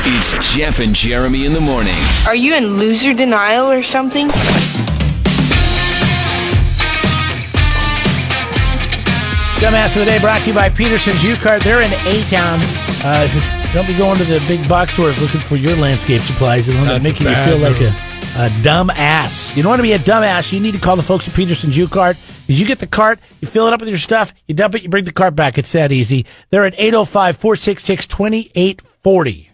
It's Jeff and Jeremy in the morning. Are you in loser denial or something? Dumbass of the Day brought to you by Peterson's U-Cart. They're in A-Town. Don't be going to the big box stores looking for your landscape supplies. They want to make you feel like a dumb ass. You don't want to be a dumb ass. You need to call the folks at Peterson's U-Cart. Because you get the cart, you fill it up with your stuff, you dump it, you bring the cart back. It's that easy. They're at 805-466-2840.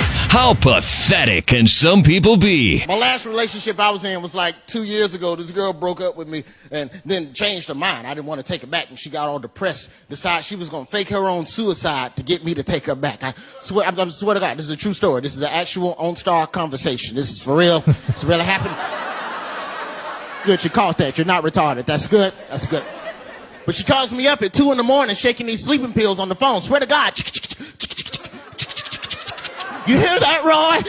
How pathetic can some people be? My last relationship I was in was like 2 years ago. This girl broke up with me and then changed her mind. I didn't want to take her back, and she got all depressed. Decided she was going to fake her own suicide to get me to take her back. I swear to God, this is a true story. This is an actual OnStar conversation. This is for real. It's really happened. Good, you caught that. You're not retarded. That's good. That's good. But she calls me up at 2 a.m. shaking these sleeping pills on the phone. Swear to God. You hear that, Roy?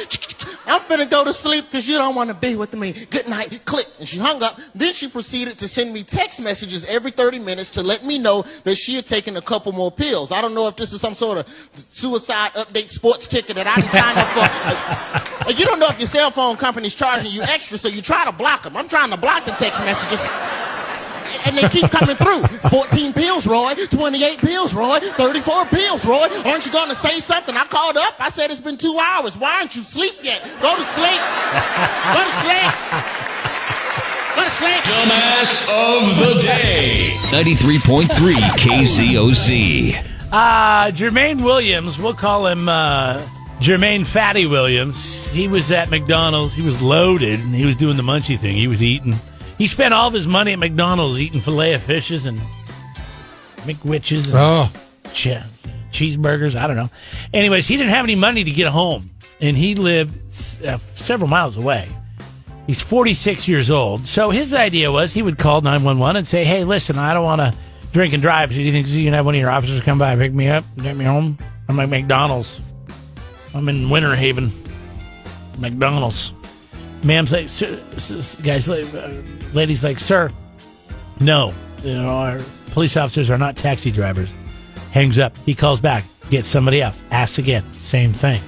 I'm finna go to sleep because you don't want to be with me. Good night. Click. And she hung up. Then she proceeded to send me text messages every 30 minutes to let me know that she had taken a couple more pills. I don't know if this is some sort of suicide update sports ticket that I didn't sign up for. You don't know if your cell phone company's charging you extra, so you try to block them. I'm trying to block the text messages. And they keep coming through. 14 pills, Roy. 28 pills, Roy. 34 pills, Roy. Aren't you going to say something? I called up. I said, it's been 2 hours. Why aren't you asleep yet? Go to sleep. Go to sleep. Go to sleep. Dumbass of the Day. 93.3 KZOZ. Jermaine Williams, we'll call him Jermaine Fatty Williams. He was at McDonald's. He was loaded, and he was doing the munchie thing. He was eating. He spent all of his money at McDonald's eating filet of fishes and McWitches and cheeseburgers. I don't know. Anyways, he didn't have any money to get home, and he lived several miles away. He's 46 years old. So his idea was he would call 911 and say, hey, listen, I don't want to drink and drive. So do you think you can have one of your officers come by and pick me up and take me home? I'm at McDonald's. I'm in Winter Haven. McDonald's. Ma'am's like, guys, ladies like, sir, no, our police officers are not taxi drivers. Hangs up. He calls back, gets somebody else, asks again, same thing.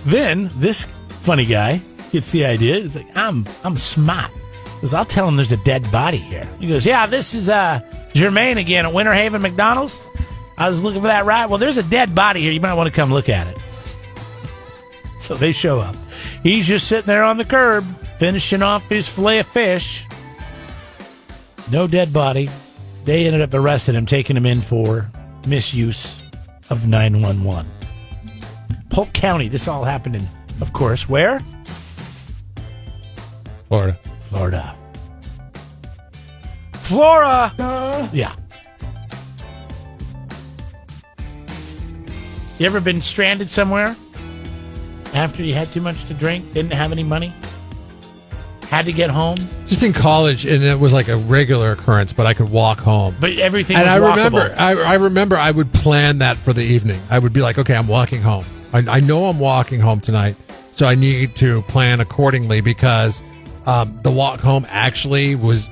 Then this funny guy gets the idea. He's like, I'm smart. He goes, I'll tell him there's a dead body here. He goes, yeah, this is Jermaine again at Winter Haven McDonald's. I was looking for that ride. Well, there's a dead body here. You might want to come look at it. So they show up. He's just sitting there on the curb, finishing off his filet of fish. No dead body. They ended up arresting him, taking him in for misuse of 911. Polk County. This all happened in, of course, where? Florida. Yeah. You ever been stranded somewhere? After you had too much to drink, didn't have any money, had to get home. Just in college, and it was like a regular occurrence, but I could walk home. But everything and was walkable. I remember I would plan that for the evening. I would be like, okay, I'm walking home. I know I'm walking home tonight, so I need to plan accordingly because the walk home actually was...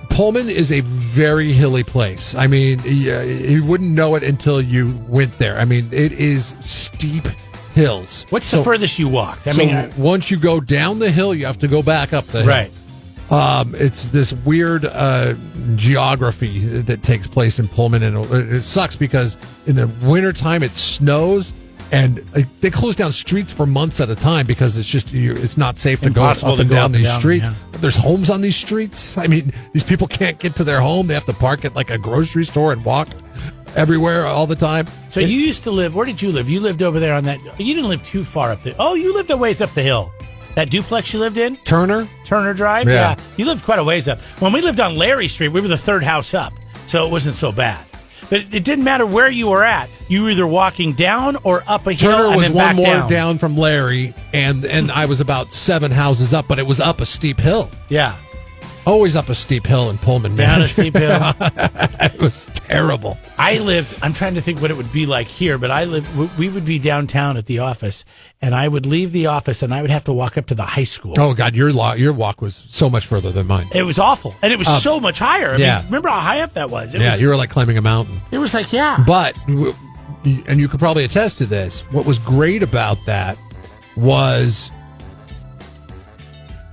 Pullman is a very hilly place. I mean, you wouldn't know it until you went there. I mean, it is steep hills. What's the furthest you walked? Once you go down the hill, you have to go back up the hill. Right. It's this weird geography that takes place in Pullman, and it sucks because in the wintertime it snows. And they close down streets for months at a time because it's not safe to go up and down these streets. Yeah. There's homes on these streets. I mean, these people can't get to their home. They have to park at like a grocery store and walk everywhere all the time. So you used to live, where did you live? You lived over there on that, you didn't live too far up there. Oh, you lived a ways up the hill. That duplex you lived in? Turner Drive? Yeah. You lived quite a ways up. When we lived on Larry Street, we were the third house up. So it wasn't so bad. But it didn't matter where you were at. You were either walking down or up a hill. Turner was one more down from Larry, and I was about 7 houses up, but it was up a steep hill. Yeah. Always up a steep hill in Pullman, man. Down a steep hill. It was terrible. I'm trying to think what it would be like here, but we would be downtown at the office, and I would leave the office, and I would have to walk up to the high school. Oh, God, your walk was so much further than mine. It was awful, and it was so much higher. I mean, remember how high up that was? You were like climbing a mountain. It was like, yeah. But and you could probably attest to this, what was great about that was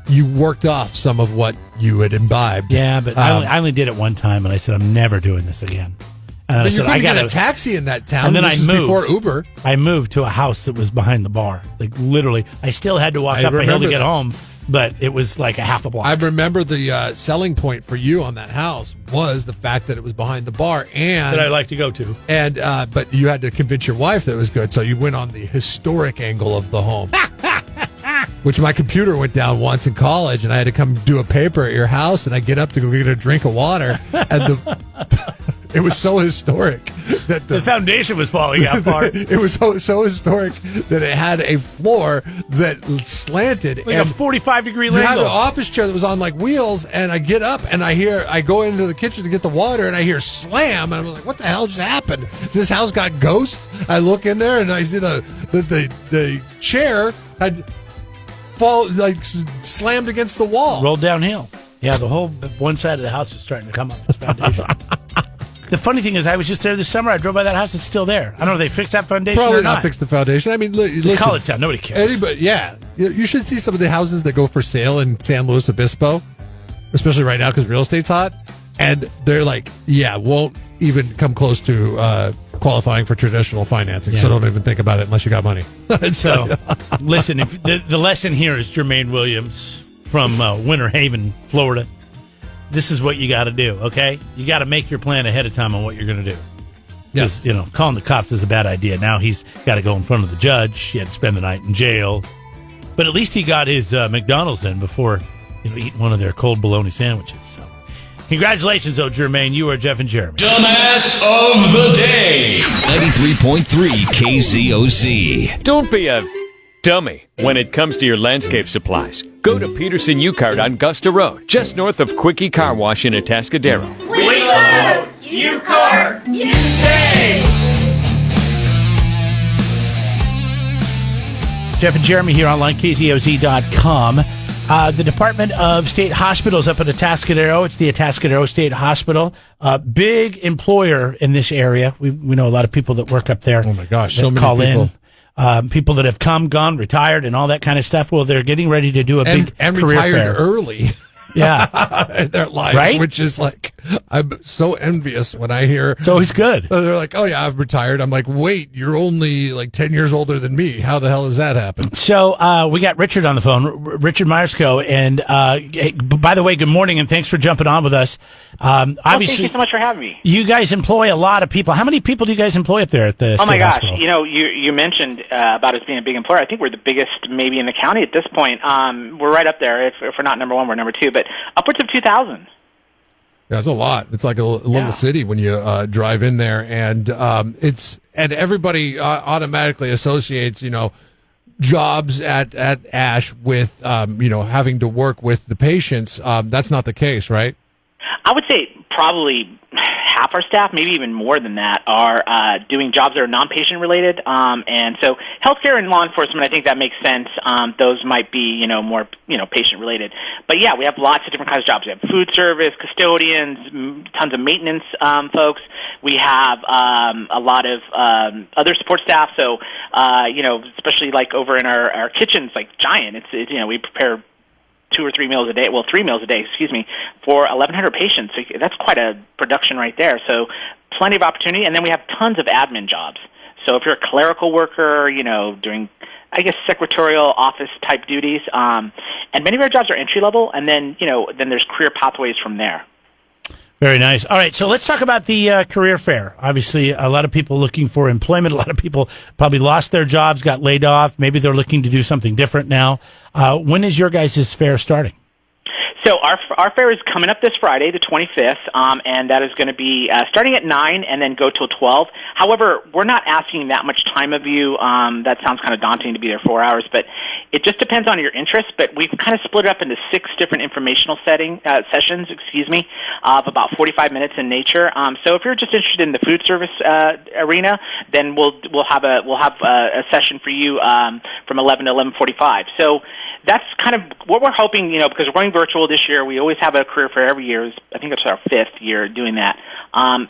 you worked off some of what you had imbibed. Yeah, but I only did it one time, and I said, I'm never doing this again. And But I you said, couldn't I got get a taxi in that town. And then This I is moved. before Uber. I moved to a house that was behind the bar. Like, literally, I still had to walk I up a hill to remember get that. home, but it was like a half a block. I remember the selling point for you on that house was the fact that it was behind the bar, and that I like to go to. and but you had to convince your wife that it was good, so you went on the historic angle of the home. Which my computer went down once in college, and I had to come do a paper at your house, and I get up to go get a drink of water, and it was so historic that The foundation was falling out far. it was so historic that it had a floor that slanted Like a and 45-degree you had angle. an office chair that was on like wheels, and I get up and I go into the kitchen to get the water, and I hear slam, and I'm like, what the hell just happened? Has this house got ghosts? I look in there and I see the chair had slammed against the wall. Rolled downhill. Yeah, the whole one side of the house is starting to come off its foundation. The funny thing is, I was just there this summer. I drove by that house. It's still there. I don't know if they fixed that foundation Probably or not not. fixed the foundation. I mean, listen, College town. Nobody cares. anybody, yeah, you should see some of the houses that go for sale in San Luis Obispo, especially right now because real estate's hot, and they're like, won't even come close to qualifying for traditional financing. So Yeah. don't even think about it unless you got money. So, listen, if the lesson here is Jermaine Williams from Winter Haven, Florida. This is what you got to do, okay? You got to make your plan ahead of time on what you're going to do. Yes. Because, calling the cops is a bad idea. Now he's got to go in front of the judge. He had to spend the night in jail. But at least he got his McDonald's in before, eating one of their cold bologna sandwiches. So, congratulations, though, Jermaine. You are Jeff and Jeremy. Dumbass of the day. 93.3 KZOZ. Don't be a dummy when it comes to your landscape supplies. Go to Peterson U-Cart on Gusta Road, just north of Quickie Car Wash in Atascadero. Jeff and Jeremy here online, KZOZ.com. The Department of State Hospitals up at Atascadero. It's the Atascadero State Hospital. Big employer in this area. We know a lot of people that work up there. Oh, my gosh, that so many call people. in. People that have come, gone, retired, and all that kind of stuff. Well, they're getting ready to do a big and career retired fair. early Yeah, in their lives, Right? which is like, I'm so envious when I hear it's always good. they're like, oh yeah, I've retired. I'm like, wait, you're only like 10 years older than me. How the hell does that happen? So we got Richard on the phone, Richard Myersco. And hey, by the way, good morning, and thanks for jumping on with us. Obviously, thank you so much for having me. you guys employ a lot of people. How many people do you guys employ up there at the Oh my state gosh! hospital? You mentioned about us being a big employer. I think we're the biggest, maybe in the county at this point. We're right up there. If we're not number one, we're number two. But upwards of 2,000. That's a lot. It's like a little Yeah. city when you drive in there, and and everybody automatically associates, jobs at ASH with having to work with the patients. That's not the case, right? I would say probably half our staff, maybe even more than that, are doing jobs that are non-patient related. And so healthcare and law enforcement, I think that makes sense. Those might be, more, patient related. But yeah, we have lots of different kinds of jobs. We have food service, custodians, tons of maintenance folks. We have a lot of other support staff. So, especially like over in our kitchens, like giant. It's we prepare 2 or 3 meals a day, 3 meals a day, for 1,100 patients. So that's quite a production right there. So plenty of opportunity. And then we have tons of admin jobs. So if you're a clerical worker, doing, I guess, secretarial office type duties, and many of our jobs are entry level, and then, then there's career pathways from there. Very nice. All right, so let's talk about the career fair. Obviously, a lot of people looking for employment. A lot of people probably lost their jobs, got laid off. Maybe they're looking to do something different now. When is your guys' fair starting? So our fair is coming up this Friday, the 25th, and that is going to be starting at 9 and then go till 12. However, we're not asking that much time of you. That sounds kind of daunting to be there 4 hours, but it just depends on your interest. But we've kind of split it up into 6 different informational sessions, of about 45 minutes in nature. So if you're just interested in the food service arena, then we'll have a session for you from 11 to 11:45. So that's kind of what we're hoping, because we're going virtual this year. We always have a career fair every year. I think it's our 5th year doing that.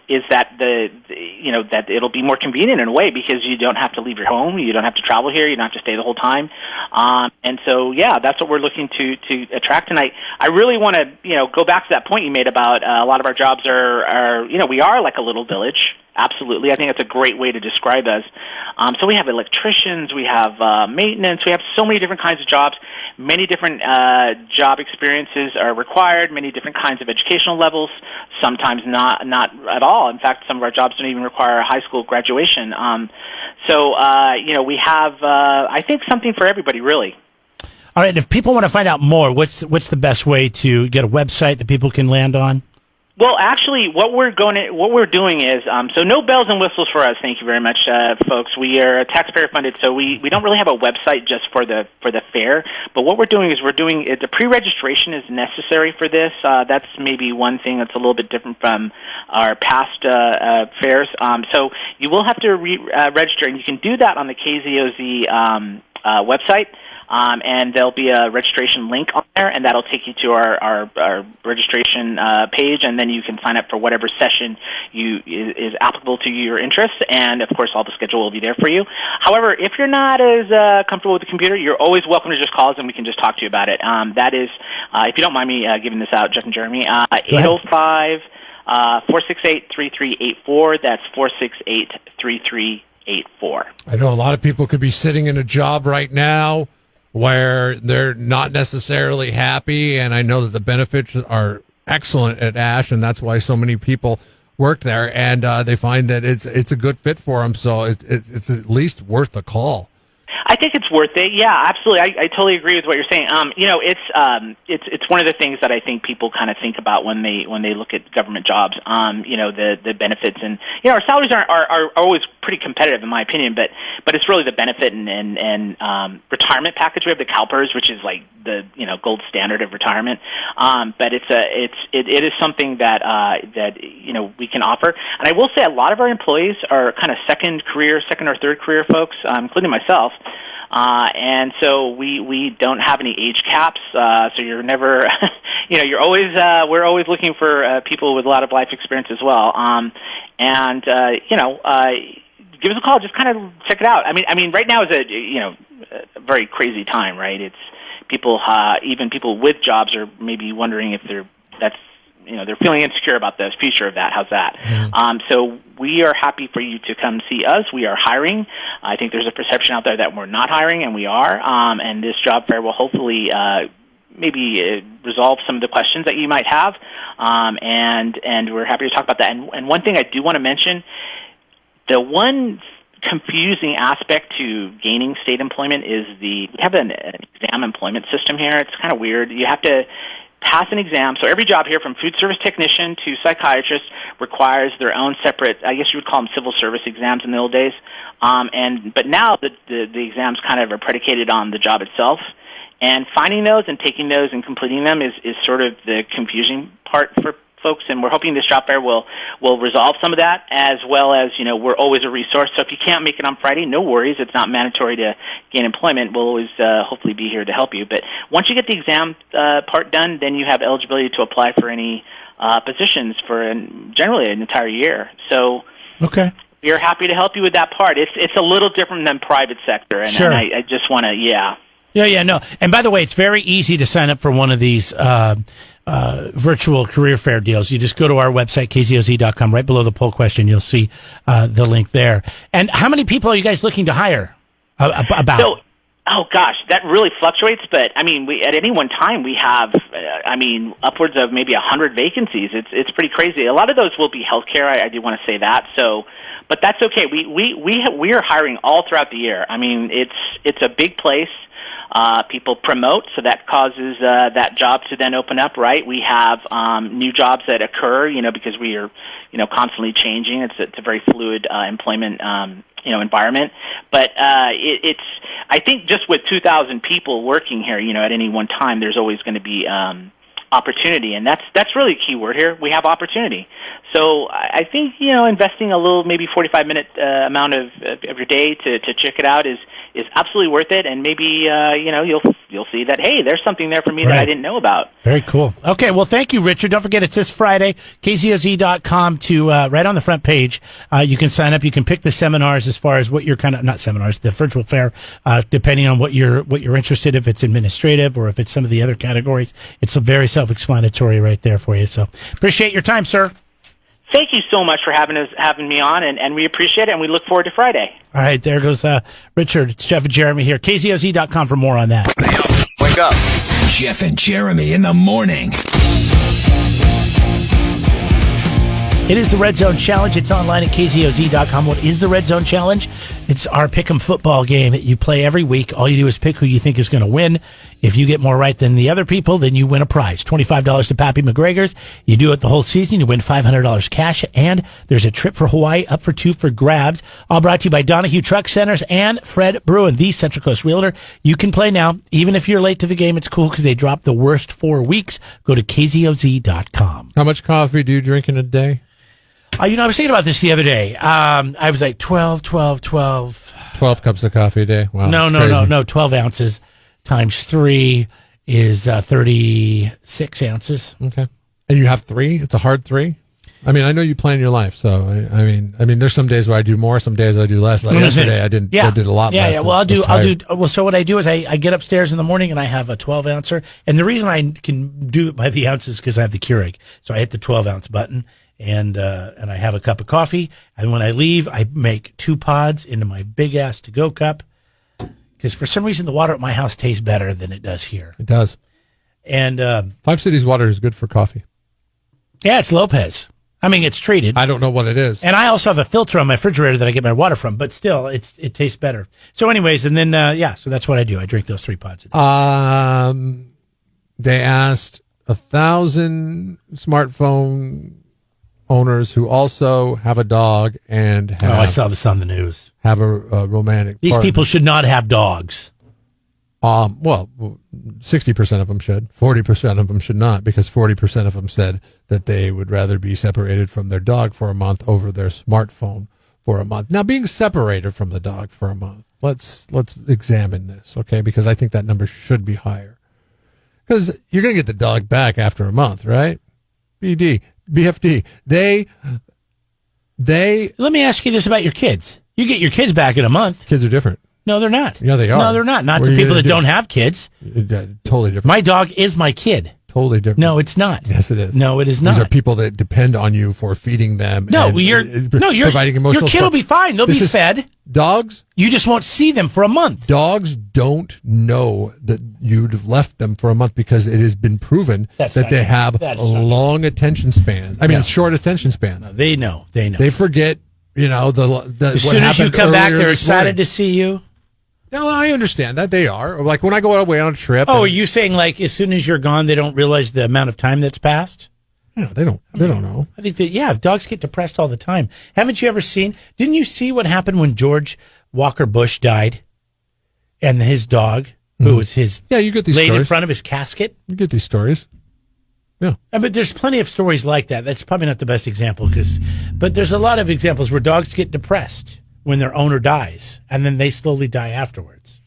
Is that that it'll be more convenient in a way because you don't have to leave your home, you don't have to travel here, you don't have to stay the whole time, and so that's what we're looking to attract. And I really want to go back to that point you made about a lot of our jobs are we are like a little village. Absolutely. I think that's a great way to describe us. So we have electricians, we have maintenance, we have so many different kinds of jobs. Many different job experiences are required, many different kinds of educational levels, sometimes not at all. In fact, some of our jobs don't even require a high school graduation. So we have, I think, something for everybody, really. All right, if people want to find out more, what's the best way to get a website that people can land on? Well, actually, what we're doing is so no bells and whistles for us. Thank you very much, folks. We are taxpayer funded, so we don't really have a website just for the fair. But what we're doing is the pre-registration is necessary for this. That's maybe one thing that's a little bit different from our past fairs. So you will have to register, and you can do that on the KZOZ website. And there'll be a registration link on there, and that'll take you to our registration page, and then you can sign up for whatever session is applicable to your interests, and of course all the schedule will be there for you. However, if you're not as comfortable with the computer, you're always welcome to just call us and we can just talk to you about it. That is, if you don't mind me giving this out, Jeff and Jeremy, 805 468-3384. That's 468-3384. I know a lot of people could be sitting in a job right now where they're not necessarily happy, and I know that the benefits are excellent at ASH, and that's why so many people work there, and they find that it's a good fit for them, so it's at least worth a call. I think it's worth it. Yeah, absolutely. I totally agree with what you're saying. It's one of the things that I think people kind of think about when they look at government jobs. The benefits, and our salaries are always pretty competitive in my opinion, but it's really the benefit and retirement package. We have the CalPERS, which is like the gold standard of retirement. But it is something that we can offer. And I will say a lot of our employees are kind of second or third career folks, including myself. And so we don't have any age caps, so you're never, you're always, we're always looking for people with a lot of life experience as well. Give us a call, just kind of check it out. I mean, right now is a very crazy time, right? It's people, even people with jobs are maybe wondering if they're feeling insecure about the future of that. How's that? Mm-hmm. So we are happy for you to come see us. We are hiring. I think there's a perception out there that we're not hiring, and we are. And this job fair will hopefully maybe resolve some of the questions that you might have. And we're happy to talk about that. And one thing I do want to mention, the one confusing aspect to gaining state employment is we have an exam employment system here. It's kind of weird. You have to pass an exam. So every job here, from food service technician to psychiatrist, requires their own separate, I guess you would call them civil service exams in the old days. But now the exams kind of are predicated on the job itself. And finding those and taking those and completing them is sort of the confusing part for folks, and we're hoping this job fair will resolve some of that, as well as, we're always a resource. So if you can't make it on Friday, no worries. It's not mandatory to gain employment. We'll always hopefully be here to help you. But once you get the exam part done, then you have eligibility to apply for any positions for generally an entire year. So okay, we're happy to help you with that part. It's a little different than private sector, and, sure. And I just want to, Yeah, no. And by the way, it's very easy to sign up for one of these virtual career fair deals. You just go to our website, kzoz.com. Right below the poll question, you'll see the link there. And how many people are you guys looking to hire? About? So, oh gosh, that really fluctuates. But I mean, at any one time we have, upwards of maybe 100 vacancies. It's pretty crazy. A lot of those will be healthcare. I do want to say that. So, but that's okay. We are hiring all throughout the year. I mean, it's a big place. People promote, so that causes that job to then open up, right? We have new jobs that occur, because we are, constantly changing. It's a very fluid employment, environment. But I think just with 2,000 people working here, at any one time, there's always going to be opportunity, and that's really a key word here. We have opportunity. So I think investing a little, maybe 45-minute amount of your day to check it out is absolutely worth it, and maybe you'll you'll see that, hey, there's something there for me that I didn't know about. Very cool. Okay, well, thank you, Richard. Don't forget, it's this Friday, KZOZ.com to right on the front page. You can sign up. You can pick the seminars as far as what you're not seminars, the virtual fair, depending on what you're interested in, if it's administrative or if it's some of the other categories. It's very self-explanatory right there for you. So appreciate your time, sir. Thank you so much for having me on, and we appreciate it, and we look forward to Friday. All right, there goes Richard. It's Jeff and Jeremy here. KZOZ.com for more on that. Wake up. Jeff and Jeremy in the morning. It is the Red Zone Challenge. It's online at KZOZ.com. What is the Red Zone Challenge? It's our pick'em football game that you play every week. All you do is pick who you think is going to win. If you get more right than the other people, then you win a prize. $25 to Pappy McGregor's. You do it the whole season, you win $500 cash, and there's a trip for Hawaii up for 2 for grabs. All brought to you by Donahue Truck Centers and Fred Bruin, the Central Coast Realtor. You can play now. Even if you're late to the game, it's cool because they dropped the worst 4 weeks. Go to KZOZ.com. How much coffee do you drink in a day? I was thinking about this the other day. I was like 12. 12 cups of coffee a day? Wow. No. 12 ounces times 3 is 36 ounces. Okay. And you have 3? It's a hard 3? I mean, I know you plan your life, so I mean, there's some days where I do more, some days I do less. Like yesterday, I did a lot less. Yeah. Well, so what I do is I get upstairs in the morning and I have a 12 ouncer. And the reason I can do it by the ounces is because I have the Keurig. So I hit the 12 ounce button. And I have a cup of coffee. And when I leave, I make 2 pods into my big ass to-go cup. Because for some reason, the water at my house tastes better than it does here. It does. And 5 Cities water is good for coffee. Yeah, it's Lopez. I mean, it's treated. I don't know what it is. And I also have a filter on my refrigerator that I get my water from. But still, it tastes better. So anyways, and then, so that's what I do. I drink those 3 pods a day. They asked 1,000 smartphone owners who also have a dog and have, I saw this on the news. Have a romantic These partner. people should not have dogs. Well, 60% of them should. 40% of them should not, because 40% of them said that they would rather be separated from their dog for a month over their smartphone for a month. Now, being separated from the dog for a month, let's examine this, okay? Because I think that number should be higher. Because you're going to get the dog back after a month, right? BFD. They. Let me ask you this about your kids. You get your kids back in a month. Kids are different. No, they're not. Yeah, they are. No, they're not. Not to people that don't have kids. Totally different. My dog is my kid. Totally different. No, it's not. Yes, it is. No, it is not. These are people that depend on you for feeding them. You're providing emotional your kid will be fine. They'll be fed. Dogs. You just won't see them for a month. Dogs don't know that you've left them for a month because it has been proven that they have a long attention span. I mean, short attention spans. No, they know. They forget. As soon as you come back, they're excited to see you. No, I understand that they are. Like when I go away on a trip. Oh, are you saying like as soon as you're gone, they don't realize the amount of time that's passed? No, they don't. They don't know. I think that dogs get depressed all the time. Haven't you ever seen? Didn't you see what happened when George Walker Bush died, and his dog, who was his you get these laid stories in front of his casket? You get these stories. Yeah, I mean, there's plenty of stories like that. That's probably not the best example, but there's a lot of examples where dogs get depressed when their owner dies, and then they slowly die afterwards.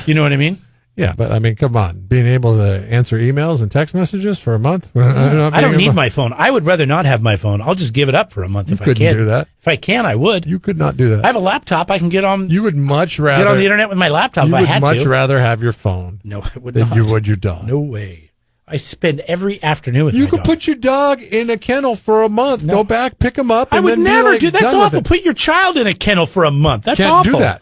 You know what I mean? Yeah, but I mean, come on. Being able to answer emails and text messages for a month? I don't need my phone. I would rather not have my phone. I'll just give it up for a month if I can. You couldn't do that. If I can, I would. You could not do that. I have a laptop. I can get on. You would much rather get on the internet with my laptop if I had to. You would much rather have your phone no, I would than not. you would your dog. No way. I spend every afternoon with my dog. You could put your dog in a kennel for a month. No. Go back, pick him up, and I would then never do that. That's awful. It. Put your child in a kennel for a month. That's Can't awful. do that.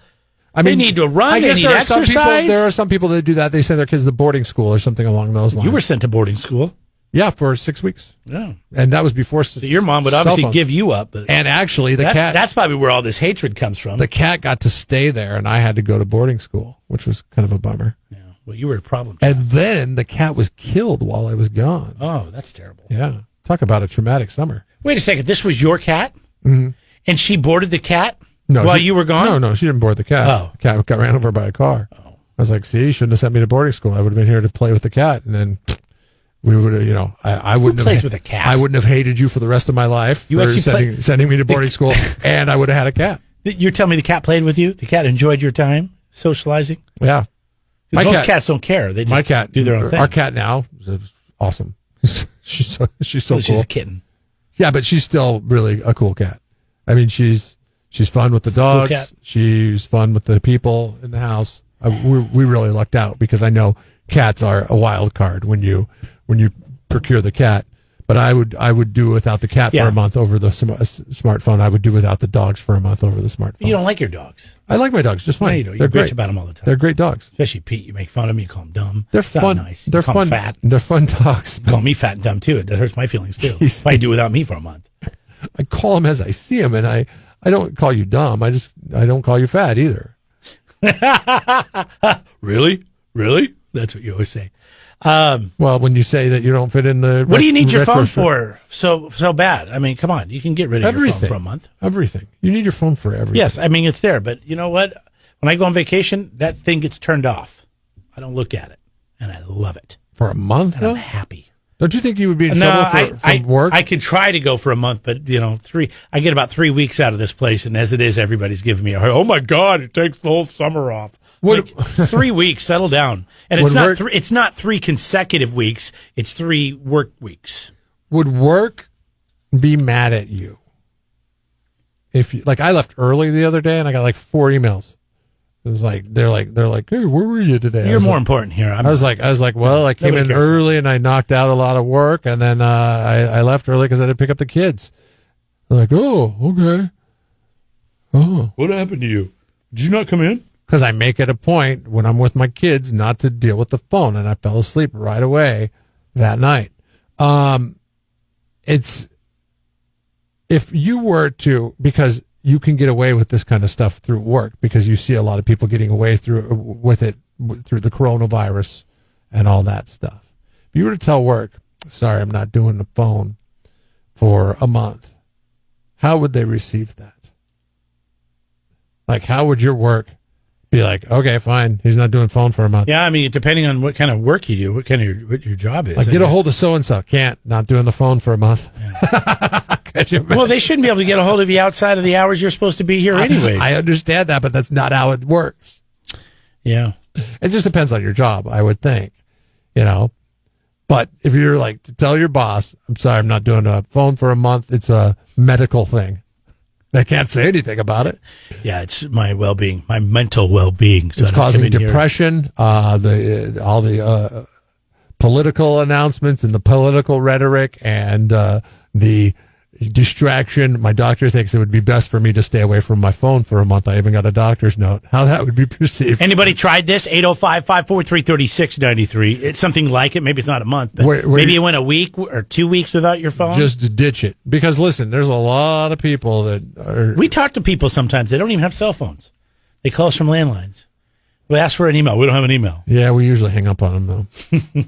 I mean, they need to run. They need exercise. There are some people that do that. They send their kids to boarding school or something along those lines. You were sent to boarding school. Yeah, for 6 weeks. Yeah. And that was before. So your mom would obviously give you up. But and actually, the cat. That's probably where all this hatred comes from. The cat got to stay there, and I had to go to boarding school, which was kind of a bummer. Yeah. Well, you were a problem child. And then the cat was killed while I was gone. Oh, that's terrible. Yeah. Talk about a traumatic summer. Wait a second. This was your cat? Mm-hmm. And she boarded the cat while you were gone? No, she didn't board the cat. Oh. The cat got ran over by a car. Oh. I was like, see, you shouldn't have sent me to boarding school. I would have been here to play with the cat. And then we would have, I wouldn't have. Who plays with a cat? I wouldn't have hated you for the rest of my life for sending me to boarding school, and I would have had a cat. You're telling me the cat played with you? The cat enjoyed your time socializing? Yeah. My Most cat- cats don't care. They just My cat, do their own thing. Our cat now is awesome. she's so She's cool. a kitten. Yeah, but she's still really a cool cat. I mean, she's fun with the dogs. cat. She's fun with the people in the house. We really lucked out because I know cats are a wild card when you procure the cat. But I would do without the cat Yeah. for a month over the smartphone. I would do without the dogs for a month over the smartphone. You don't like your dogs. I like my dogs just No, fine. you don't. You They're bitch great. about them all the time. They're great dogs. Especially Pete. You make fun of me. You call him dumb. They're It's not fun. nice. You They're call fun. him fat. They're fun dogs. You call me fat and dumb too. That hurts my feelings too. He's- Why you do it without me for a month? I call them as I see them, and I don't call you dumb. I don't call you fat either. Really? That's what you always say. Well, when you say that you don't fit in the What do you need your phone retro- for so bad? I mean, come on. You can get rid of your Everything phone for a month. Everything. You need your phone for everything. Yes, I mean, it's there. But you know what? When I go on vacation, that thing gets turned off. I don't look at it. And I love it. For a month, And I'm though? happy. Don't you think you would be in No, trouble from work? I could try to go for a month, but I get about 3 weeks out of this place, and as it is, everybody's giving me oh my God, it takes the whole summer off. What- 3 weeks, settle down. And it's Would not work- it's not 3 consecutive weeks, it's 3 work weeks. Would work be mad at you if you, like, I left early the other day and I got like 4 emails. It was like they're like, hey, where were you today? I You're was more like, important here. I was like, well, I came Nobody in cares. early and I knocked out a lot of work, and then I left early because I didn't pick up the kids. They're like, oh, okay. Oh, What happened to you? Did you not come in? because I make it a point when I'm with my kids not to deal with the phone, and I fell asleep right away that night. It's if you were to, because you can get away with this kind of stuff through work because you see a lot of people getting away with it through the coronavirus and all that stuff. If you were to tell work, sorry, I'm not doing the phone for a month, how would they receive that? Like, how would your work be like, okay, fine, he's not doing phone for a month. Yeah, I mean, depending on what kind of work you do, what your job is. Like, I get a guess. hold of so-and-so. Can't, not doing the phone for a month. Could you imagine? Well, they shouldn't be able to get a hold of you outside of the hours you're supposed to be here anyways. I understand that, but that's not how it works. Yeah. It just depends on your job, I would think, But if you're like, to tell your boss, I'm sorry, I'm not doing a phone for a month, it's a medical thing. They can't say anything about it. Yeah, it's my well-being, my mental well-being. So It's I don't causing come in here. depression. All the political announcements and the political rhetoric and the distraction. My doctor thinks it would be best for me to stay away from my phone for a month. I even got a doctor's note. How that would be perceived. Anybody tried this? 805-543-3693. It's something like it. Maybe it's not a month, but Where maybe you- you went a week or 2 weeks without your phone. Just ditch it. Because listen, there's a lot of people that are. We talk to people sometimes. They don't even have cell phones. They call us from landlines. We ask for an email. We don't have an email. Yeah, we usually hang up on them though.